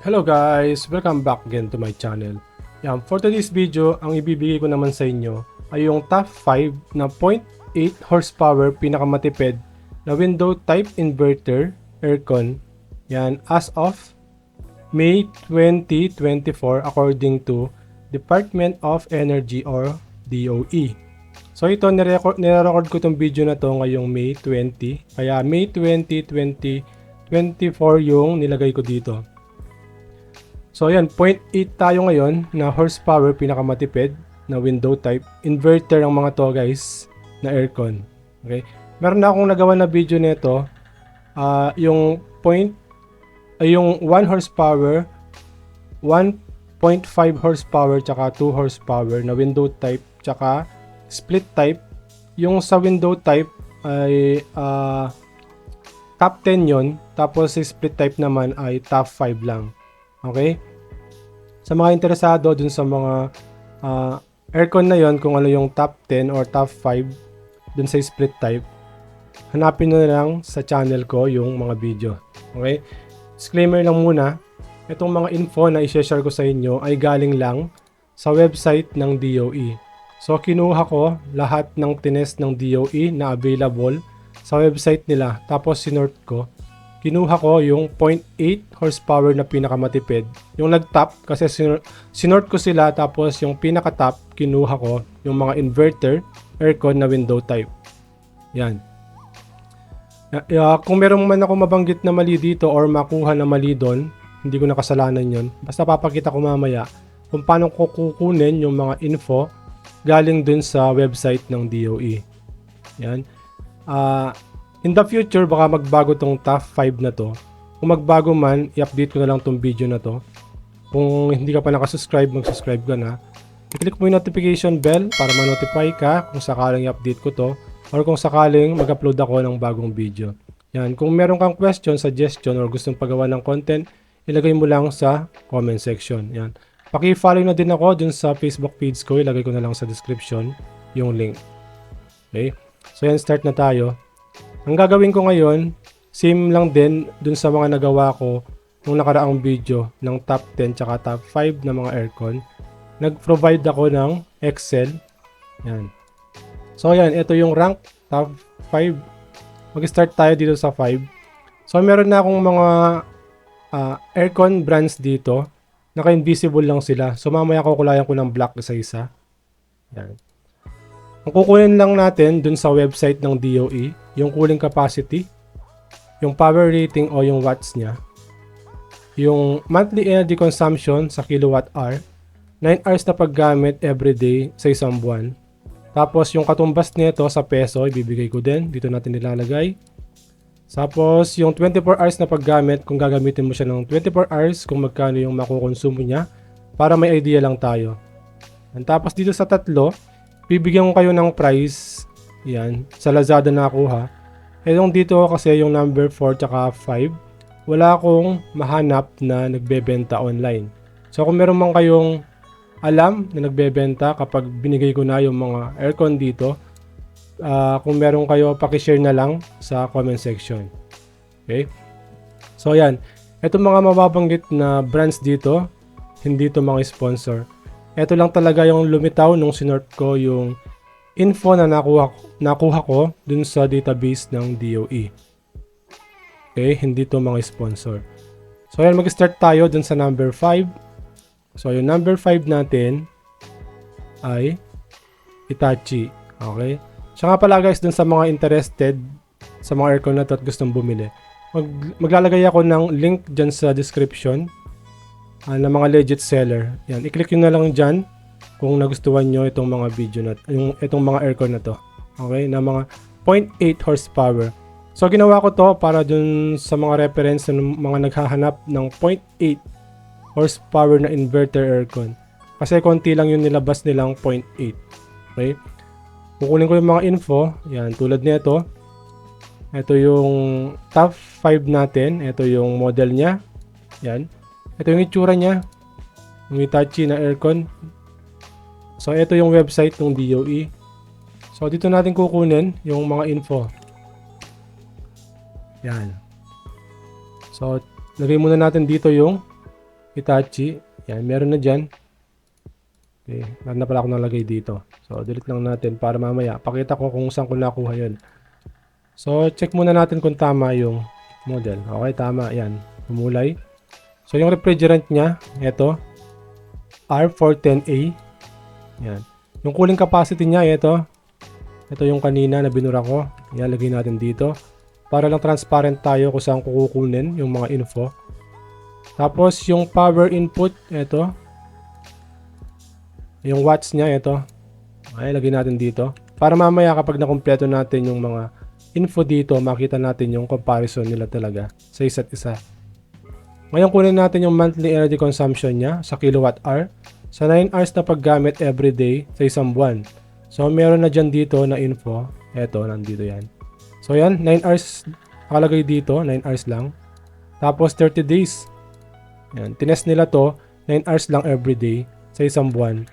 Hello guys! Welcome back again to my channel. Yan, for today's video, ang ibibigay ko naman sa inyo ay yung top 5 na 0.8 horsepower pinakamatipid na window type inverter aircon. Yan, as of May 2024 according to Department of Energy or DOE. So ito, nirecord ko itong video na to ngayong May 20. Kaya May 20, 2024 yung nilagay ko dito. So ayan, 0.8 tayo ngayon na horsepower pinakamatipid na window type. Inverter ang mga to guys na aircon. Okay? Meron na akong nagawa na video nito. Yung 1 horsepower, 1.5 horsepower, tsaka 2 horsepower na window type, tsaka split type. Yung sa window type ay top 10 yon. Tapos sa split type naman ay top 5 lang. Okay? Sa mga interesado dun sa mga aircon na yon, kung ano yung top 10 or top 5 dun sa split type, hanapin nyo na lang sa channel ko yung mga video. Okay? Disclaimer lang muna, itong mga info na i-share ko sa inyo ay galing lang sa website ng DOE. So kinuha ko lahat ng tinest ng DOE na available sa website nila, tapos sinort ko. Kinuha ko yung 0.8 horsepower na pinakamatipid. Yung nag-top, kasi sinort ko sila, tapos yung pinaka-top, kinuha ko yung mga inverter, aircon na window type. Yan. Kung meron man ako mabanggit na mali dito or makuha na mali doon, hindi ko nakasalanan yon. Basta papakita ko mamaya kung paano ko kukunin yung mga info galing dun sa website ng DOE. Yan. In the future, baka magbago tong top 5 na to. Kung magbago man, i-update ko na lang tong video na to. Kung hindi ka pa nakasubscribe, mag-subscribe ka na. I-click mo yung notification bell para ma-notify ka kung sakaling i-update ko to or kung sakaling mag-upload ako ng bagong video. Yan. Kung meron kang question, suggestion, or gustong pagawa ng content, ilagay mo lang sa comment section. Yan. Paki-follow na din ako dun sa Facebook page ko. Ilagay ko na lang sa description yung link. Okay? So yan, start na tayo. Ang gagawin ko ngayon, same lang din dun sa mga nagawa ko nung nakaraang video ng top 10 tsaka top 5 na mga aircon. Nag-provide ako ng Excel. Yan. So yan, ito yung rank top 5. Mag-start tayo dito sa 5. So meron na akong mga aircon brands dito. Naka-invisible lang sila. So mamaya kukulayan ko ng black isa-isa. Yan. Ang kukunin lang natin dun sa website ng DOE, yung cooling capacity, yung power rating o yung watts niya, yung monthly energy consumption sa kilowatt hour, 9 hours na paggamit everyday sa isang buwan. Tapos yung katumbas nito sa peso, ibibigay ko din. Dito natin nilalagay. Tapos yung 24 hours na paggamit, kung gagamitin mo siya ng 24 hours, kung magkano yung makukonsumo niya, para may idea lang tayo. And tapos dito sa tatlo, bibigyan ko kayo ng price. Yan, sa Lazada nakuha. Yung dito kasi yung number 4 tsaka 5, wala akong mahanap na nagbebenta online. So kung meron man kayong alam na nagbebenta kapag binigay ko na yung mga aircon dito, kung meron kayo, pakishare na lang sa comment section. Okay? So yan, itong mga mababanggit na brands dito, hindi to mga sponsor. Ito lang talaga yung lumitaw nung sinort ko yung info na nakuha ko dun sa database ng DOE. Okay, hindi to mga sponsor. So ayan, mag-start tayo dun sa number 5. So yung number 5 natin ay Hitachi. Okay? Siya nga pala guys, dun sa mga interested sa mga aircon na to at gustong bumili, maglalagay ako ng link dyan sa description ng mga legit seller. Yan, i-click nyo na lang dyan kung nagustuhan nyo itong mga video na itong mga aircon na to. Okay, na mga 0.8 horsepower. So ginawa ko to para dun sa mga reference ng mga naghahanap ng 0.8 horsepower na inverter aircon. Kasi konti lang yung nilabas nilang 0.8. Okay? Kukunin ko yung mga info. Yan, tulad nito. Ito yung top 5 natin. Ito yung model niya. Yan. Ito yung itsura niya. Yung Hitachi na aircon. So, ito yung website ng DOE. So, dito natin kukunin yung mga info. Yan. So, lagay muna natin dito yung Hitachi. Yan, meron na dyan. Okay, meron na pala ako nalagay dito. So, delete lang natin para mamaya pakita ko kung saan ko nakuha yun. So, check muna natin kung tama yung model. Okay, tama. Yan, kumulay. So, yung refrigerant niya, ito, R410A. Yan. Yung cooling capacity niya, ito. Ito yung kanina na binura ko. Ilalagay natin dito. Para lang transparent tayo kung saan kukunin yung mga info. Tapos, yung power input, ito. Yung watts niya, ito. Okay, lagay natin dito. Para mamaya kapag nakumpleto natin yung mga info dito, makita natin yung comparison nila talaga sa isa't isa. Ngayon, kunin natin yung monthly energy consumption niya sa kilowatt hour. Sa 9 hours na paggamit everyday sa isang buwan. So, meron na dyan dito na info. Ito, nandito yan. So, yan. 9 hours nakalagay dito. 9 hours lang. Tapos, 30 days. Yan. Tinest nila to. 9 hours lang everyday sa isang buwan.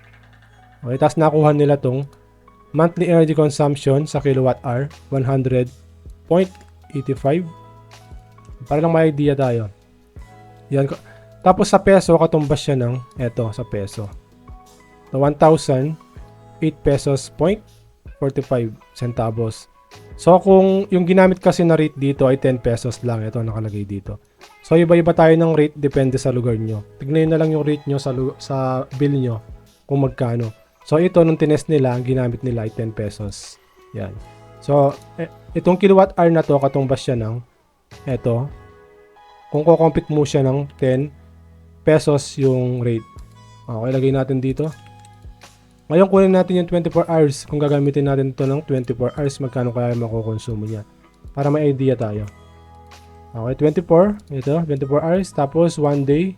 Okay. Tapos, nakuha nila tong monthly energy consumption sa kilowatt hour. 100.85. Para lang may idea tayo. Yan. Tapos sa peso, katumbas siya ng eto sa peso. So, 1,008 pesos point 45 centavos. So, kung yung ginamit kasi na rate dito ay 10 pesos lang. Ito nakalagay dito. So, iba-iba tayo ng rate depende sa lugar nyo. Tignan nyo na lang yung rate nyo sa bill nyo kung magkano. So, ito nung tinest nila, ang ginamit nila ay 10 pesos. Yan. So, itong kilowatt hour na to, katumbas siya ng eto. Kung kukompute mo siya ng 10 pesos yung rate. Okay, lagay natin dito. Ngayon, kunin natin yung 24 hours. Kung gagamitin natin ito ng 24 hours, magkano kaya makukonsumo niya. Para may idea tayo. Okay, 24. Ito, 24 hours. Tapos, 1 day.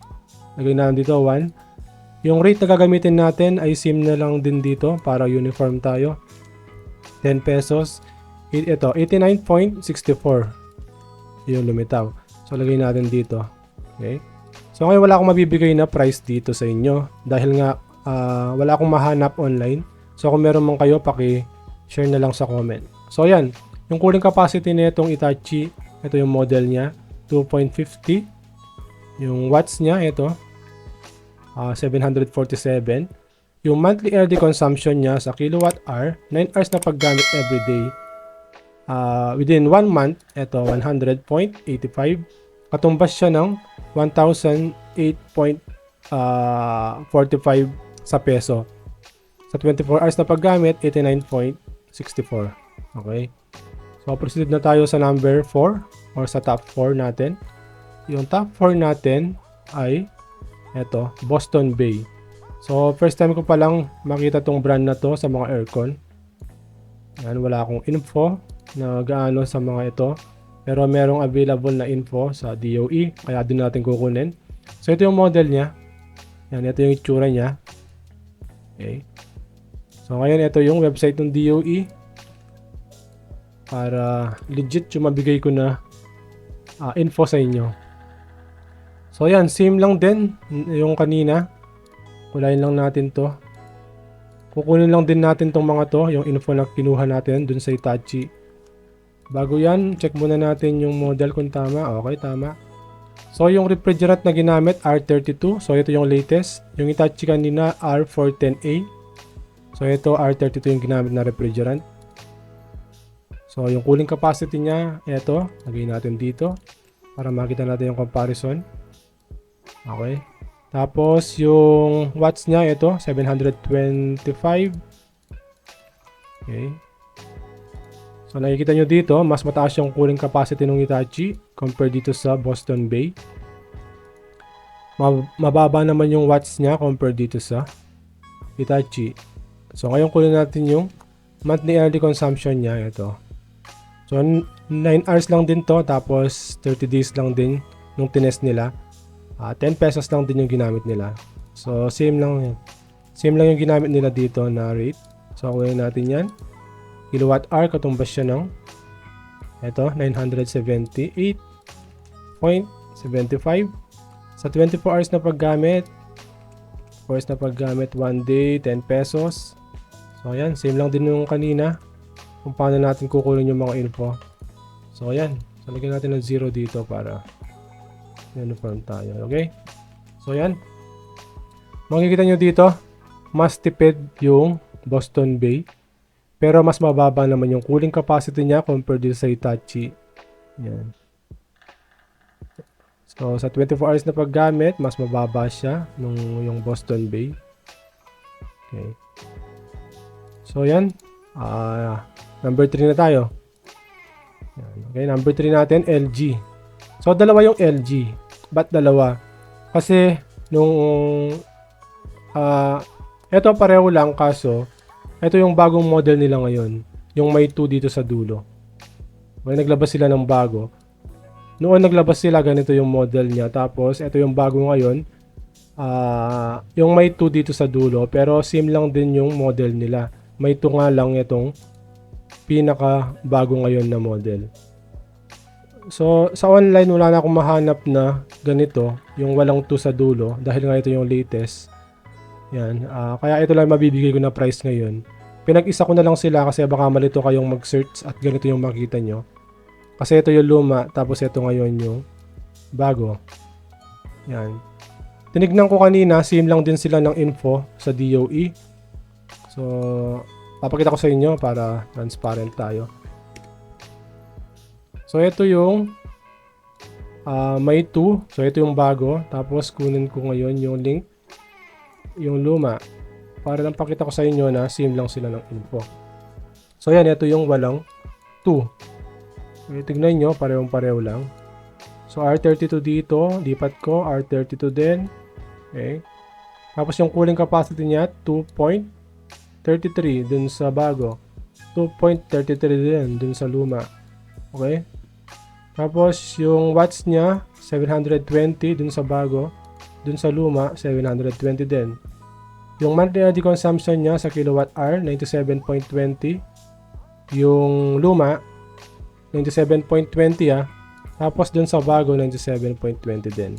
Lagay natin dito, 1. Yung rate na gagamitin natin ay sim na lang din dito para uniform tayo. 10 pesos. Ito, 89.64. Yung lumitaw. So, lagay natin dito. Okay. So, ngayon wala akong mabibigay na price dito sa inyo. Dahil nga, wala akong mahanap online. So, kung meron man kayo, paki-share na lang sa comment. So, yan. Yung cooling capacity nitong Hitachi, ito yung model niya. 2.50. Yung watts niya, ito. 747. Yung monthly energy consumption niya sa kilowatt hour, 9 hours na paggamit everyday. Within 1 month, ito, 100.85. Katumbas siya ng 1,008.45 sa peso. Sa 24 hours na paggamit, 89.64. Okay. So, proceed na tayo sa number 4 or sa top 4 natin. Yung top 4 natin ay eto, Boston Bay. So, first time ko palang makita tong brand na to sa mga aircon. Yan, wala akong info na gaano sa mga ito. Pero merong available na info sa DOE. Kaya doon natin kukunin. So, ito yung model niya. Yan, ito yung itsura niya. Okay. So, ngayon ito yung website ng DOE. Para legit yung mabigay ko na info sa inyo. So, yan. Same lang din yung kanina. Kulayin lang natin to. Kukunin lang din natin tong mga to. Yung info na kinuha natin dun sa Hitachi. Bago yan, check muna natin yung model kung tama. Okay, tama. So, yung refrigerant na ginamit, R32. So, ito yung latest. Yung Hitachi kanina, R410A. So, ito, R32 yung ginamit na refrigerant. So, yung cooling capacity niya, ito. Lagay natin dito. Para makita natin yung comparison. Okay. Tapos, yung watts niya, ito, 725. Okay. So, nakikita nyo dito, mas mataas yung cooling capacity ng Hitachi compared dito sa Boston Bay. Mababa naman yung watts niya compared dito sa Hitachi. So, ngayon kunin natin yung monthly energy consumption niya. Ito. So, 9 hours lang din to. Tapos, 30 days lang din nung tinest nila. 10 pesos lang din yung ginamit nila. So, same lang yan. Same lang yung ginamit nila dito na rate. So, kunin natin yan. Kilowatt hour, katumbas siya ng ito, 978.75 sa 24 hours na paggamit. 1 day, 10 pesos. So, ayan, same lang din yung kanina kung paano natin kukunin yung mga info. So, ayan, so lagyan natin ng 0 dito para uniform tayo, okay? So yan. Makikita nyo dito, mas tipid yung Boston Bay. Pero mas mababa naman yung cooling capacity niya compared dito sa Hitachi. Yan. So sa 24 hours na paggamit, mas mababa siya nung yung Boston Bay. Okay. So yan. Number 3 na tayo. Yan. Okay, number 3 natin, LG. So dalawa yung LG. Ba't dalawa? Kasi nung ito pareho lang, kaso ito yung bagong model nila ngayon, yung may 2 dito sa dulo. Okay, naglabas sila ng bago. Noon naglabas sila, ganito yung model niya. Tapos ito yung bago ngayon, yung may 2 dito sa dulo, pero same lang din yung model nila. May 2 nga lang itong pinaka bago ngayon na model. So sa online wala na akong mahanap na ganito, yung walang 2 sa dulo, dahil nga ito yung latest. Yan, kaya ito lang mabibigay ko na price ngayon. Pinag-isa ko na lang sila kasi baka malito kayong mag-search at ganito yung makita nyo. Kasi ito yung luma, tapos ito ngayon yung bago. Yan. Tinignan ko kanina, same lang din sila ng info sa DOE. So, papakita ko sa inyo para transparent tayo. So, ito yung may 2. So, ito yung bago. Tapos, kunin ko ngayon yung link, yung luma, para lang pakita ko sa inyo na same lang sila ng info. So yan, ito yung walang 2. Okay, tignan nyo, parehong-pareho lang. So R32 dito, lipat ko, R32 din. Okay. Tapos yung cooling capacity niya, 2.33 dun sa bago. 2.33 din dun sa luma. Okay. Tapos yung watts niya, 720 dun sa bago. Dun sa luma, 720 din. Yung monthly energy consumption niya sa kilowatt hour, 97.20. Yung luma, 97.20 Tapos dun sa bago, 97.20 din.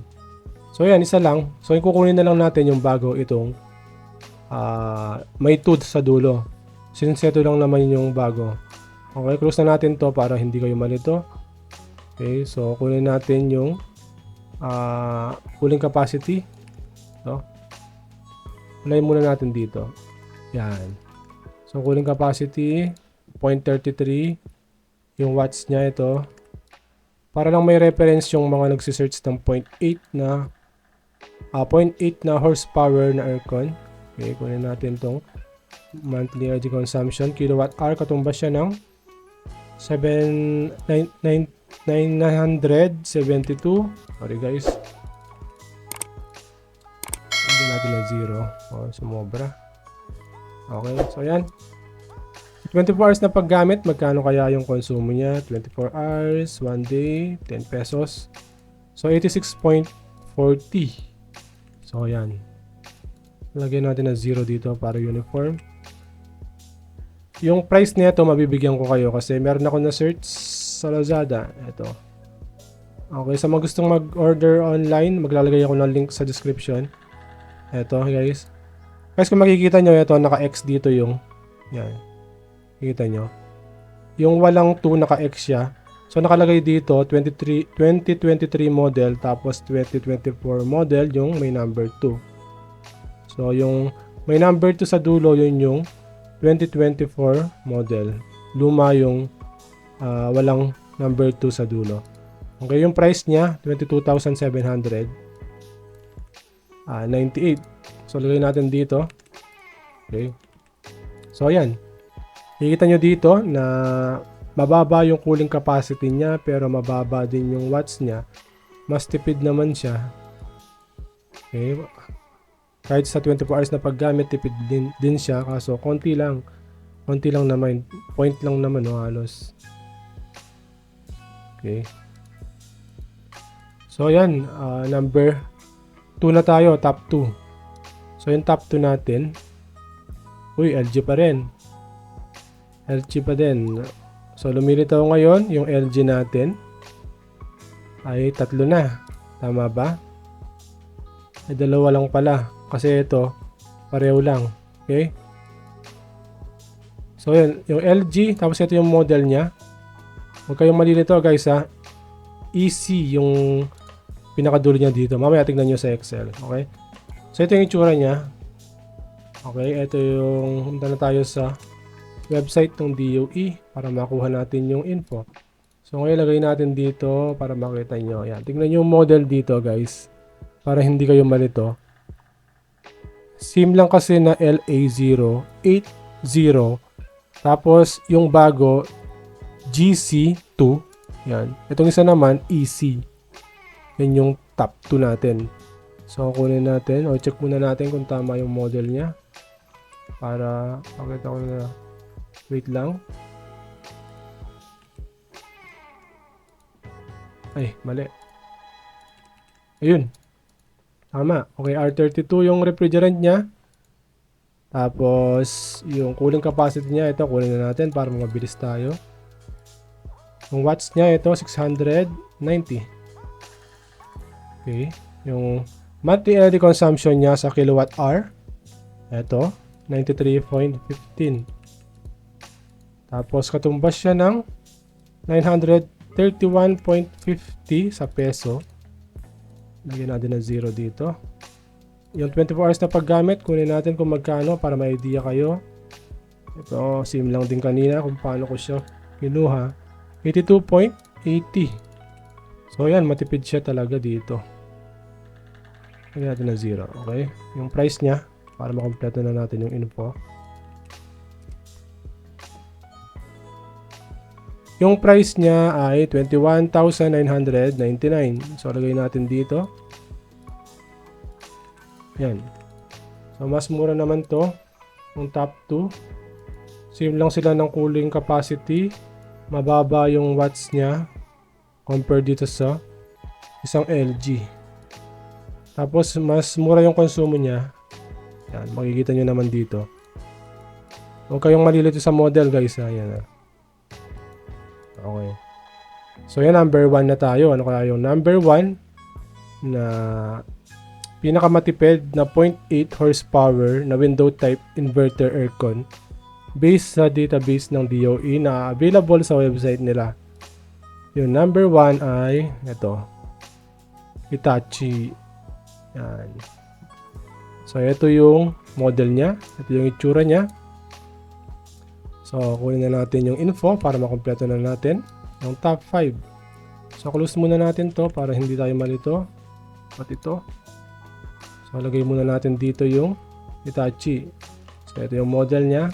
So yan, isa lang. So yung kukunin na lang natin yung bago, itong may 2 sa dulo. Since ito lang naman yung bago. Okay, close na natin to para hindi kayo malito. Okay, so kunin natin yung cooling capacity. So, apply muna natin dito. Yan. So, cooling capacity 0.33. Yung watts niya ito. Para lang may reference yung mga nagsisearch ng 0.8 na horsepower na aircon. Okay, kunin natin tong monthly energy consumption. Kilowatt hour, katumbas siya ng 972. Sorry guys. Lagyan natin na 0. Sumobra. Okay, so yan. 24 hours na paggamit, magkano kaya yung konsumo niya? 24 hours, 1 day, 10 pesos. So 86.40. So yan. Lagyan natin na 0 dito para uniform. Yung price nito mabibigyan ko kayo kasi meron ako na search sa Lazada. Ito. Okay, sa mga gustong mag-order online, maglalagay ako ng link sa description. Ito guys. Guys, kung makikita nyo, ito naka-X dito yung yan. Kita nyo. Yung walang 2 naka-X siya. So nakalagay dito 2023 model tapos 2024 model yung may number 2. So yung may number 2 sa dulo yun yung 2024 model. Luma yung walang number 2 sa dulo. Okay, yung price niya 22,798. So lagay natin dito. Okay. So ayan. Kikita nyo dito na mababa yung cooling capacity niya pero mababa din yung watts niya. Mas tipid naman siya. Okay. Kahit sa 24 hours na paggamit, tipid din siya. Kaso konti lang. Konti lang naman. Point lang naman halos. Okay. So yan. Number 2 na tayo. Top 2. So yung top 2 natin. Uy, LG pa rin. LG pa din. So, lumilitaw ngayon yung LG natin ay 3 na. Tama ba? Ay 2 lang pala. Kasi ito, pareho lang. Okay? So, yun. Yung LG, tapos ito yung model niya. Huwag kayong malilito guys ha. EC yung pinakadulo niya dito. Mamaya tignan nyo sa Excel. Okay? So, ito yung itsura niya. Okay, ito yung punta na tayo sa website ng DOE para makuha natin yung info. So, ngayon lagay natin dito para makita nyo. Ayan, tignan nyo yung model dito guys. Para hindi kayo malito. SIM lang kasi na LA080. Tapos, yung bago, GC2. Yan. Itong isa naman, EC. Yan yung top 2 natin. So, kunin natin. O, check muna natin kung tama yung model niya. Para, pakita ko na. Wait lang. Ay, mali. Ayun. Tama. Okay, R32 yung refrigerant niya. Tapos, yung cooling capacity niya, ito, kunin na natin para mabilis tayo. Yung watts niya, ito, 690. Okay. Yung monthly energy consumption niya sa kilowatt hour, ito, 93.15. Tapos, katumbas siya ng 931.50 sa peso. Lagyan natin ng 0 dito. Yung 24 hours na paggamit, kunin natin kung magkano para may idea kayo. Ito, same lang din kanina kung paano ko siya kinuha. 82.80. So, yan, matipid siya talaga dito. Lagyan natin ng 0, okay? Yung price niya, para makompleto na natin yung info. Yung price niya ay 21,999. So, lagay natin dito. Yan. So, mas mura naman to. Yung top 2. Same lang sila ng cooling capacity. Mababa yung watts niya. Compared dito sa isang LG. Tapos, mas mura yung konsumo niya. Yan. Makikita nyo naman dito. Huwag kayong malilito sa model guys. Ayan. Okay. So, yan. Number 1 na tayo. Ano kaya yung number 1 na pinakamatipid na 0.8 horsepower na window type inverter aircon based sa database ng DOE na available sa website nila. Yung number 1 ay ito, Hitachi. Yan. So ito yung model niya, ito yung itsura niya. So kunin na natin yung info para makompleto na natin yung top 5. So close muna natin to para hindi tayo malito. At ito, so, lagay muna natin dito yung Hitachi. So, ito yung model niya.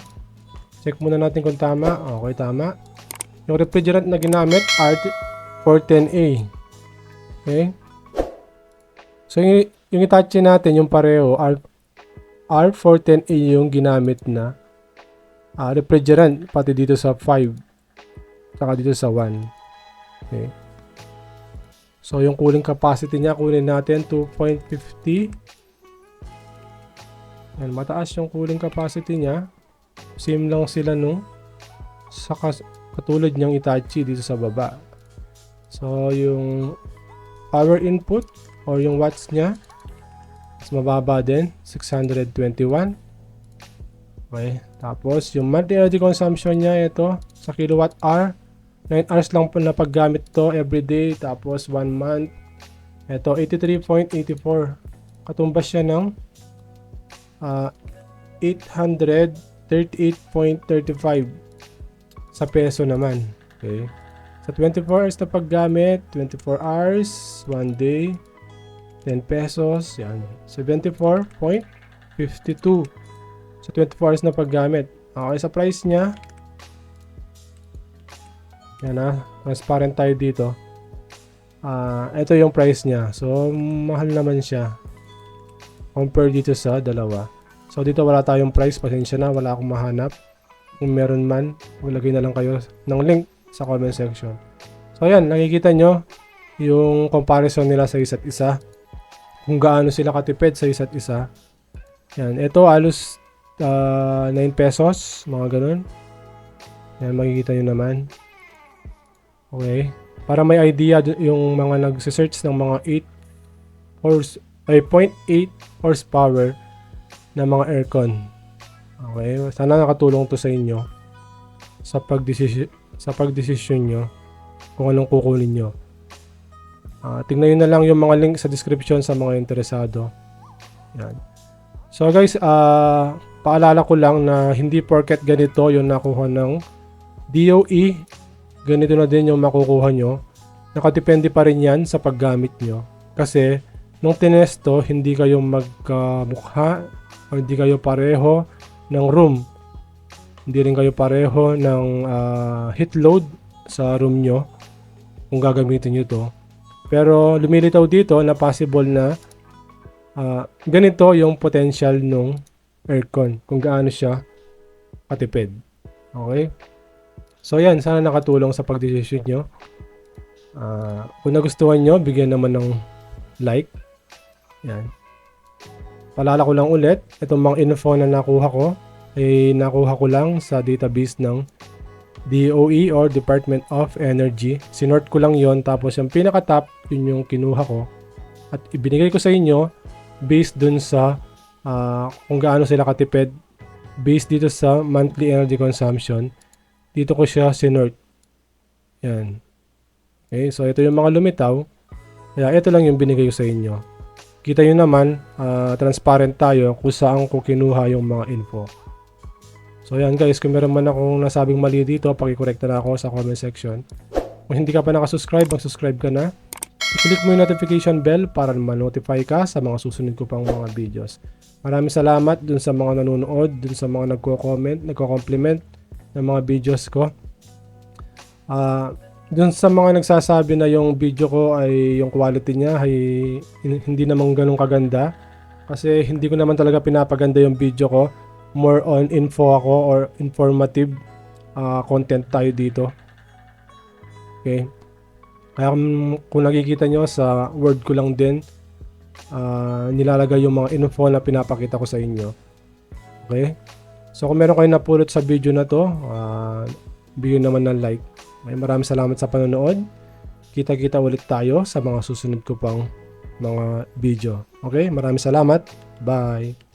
Check muna natin kung tama. Okay, tama. Yung refrigerant na ginamit, R410A. Okay. So, yung Hitachi natin, yung pareho, R410A yung ginamit na refrigerant, pati dito sa 5. Saka dito sa 1. Okay. So, yung cooling capacity niya, kunin natin 2.50. Yan, mataas yung cooling capacity niya. Same lang sila nung sa katulad niyang Hitachi dito sa baba. So, yung power input or yung watts niya mas mababa din, 621. Okay. Tapos, yung monthly energy consumption niya, ito, sa kilowatt hour, 9 hours lang po na paggamit to everyday. Tapos, 1 month, ito, 83.84. Katumbas siya ng 838.35 sa peso naman. Okay. Sa 24 hours na paggamit, 24 hours, 1 day, 10 pesos, yan. 74.52 sa 24 hours na paggamit. Okay, sa price niya, yan transparent tayo dito. Ito yung price niya. So, mahal naman siya compare dito sa dalawa. So, dito wala tayong price. Pasensya na, wala akong mahanap. Kung meron man, maglagay na lang kayo ng link sa comment section. So, ayan, nakikita nyo yung comparison nila sa isa't isa. Kung gaano sila katipid sa isa't isa. Yan, ito halos 9 pesos, mga ganun. Yan, makikita nyo naman. Okay. Para may idea yung mga nagsisearch ng mga 0.8 horsepower na mga aircon. Okay. Sana nakatulong to sa inyo sa pagdesisyon nyo kung anong kukunin nyo. Tingnan nyo na lang yung mga link sa description sa mga interesado. Yan. So guys, paalala ko lang na hindi porket ganito yung nakuha ng DOE, ganito na din yung makukuha nyo. Nakadepende pa rin yan sa paggamit nyo. Kasi, nung tinesto, hindi kayo magkamukha, o hindi kayo pareho ng room. Hindi rin kayo pareho ng heat load sa room nyo kung gagamitin nyo to. Pero lumilitaw dito na possible na ganito yung potential ng aircon kung gaano siya katipid. Okay? So yan, sana nakatulong sa pagdesisyon nyo. Kung nagustuhan nyo, bigyan naman ng like. Yan. Paalala ko lang ulit, itong mga info na nakuha ko ay nakuha ko lang sa database ng DOE or Department of Energy. Sinort ko lang yon, tapos yung pinaka-top, yun yung kinuha ko. At ibinigay ko sa inyo based dun sa kung gaano sila katipid, based dito sa monthly energy consumption. Dito ko siya sinort. Yan. Okay, so ito yung mga lumitaw. Kaya ito lang yung binigay ko sa inyo. Kita nyo naman, transparent tayo kung saan ko kinuha yung mga info. So yan guys, kung meron man akong nasabing mali dito, pakikorek na ako sa comment section. Kung hindi ka pa nakasubscribe, mag-subscribe ka na. I-click mo yung notification bell para ma-notify ka sa mga susunod ko pang mga videos. Maraming salamat dun sa mga nanonood, dun sa mga nagko-comment, nagko-compliment ng mga videos ko. Dun sa mga nagsasabi na yung video ko ay yung quality niya ay hindi naman ganun kaganda. Kasi hindi ko naman talaga pinapaganda yung video ko. More on info ako or informative content tayo dito. Okay. Kaya kung nakikita nyo sa word ko lang din, nilalagay yung mga info na pinapakita ko sa inyo. Okay. So kung meron kayo napulot sa video na to, bigyan naman ng like. Maraming salamat sa panonood. Kita-kita ulit tayo sa mga susunod ko pang mga video. Okay? Maraming salamat. Bye!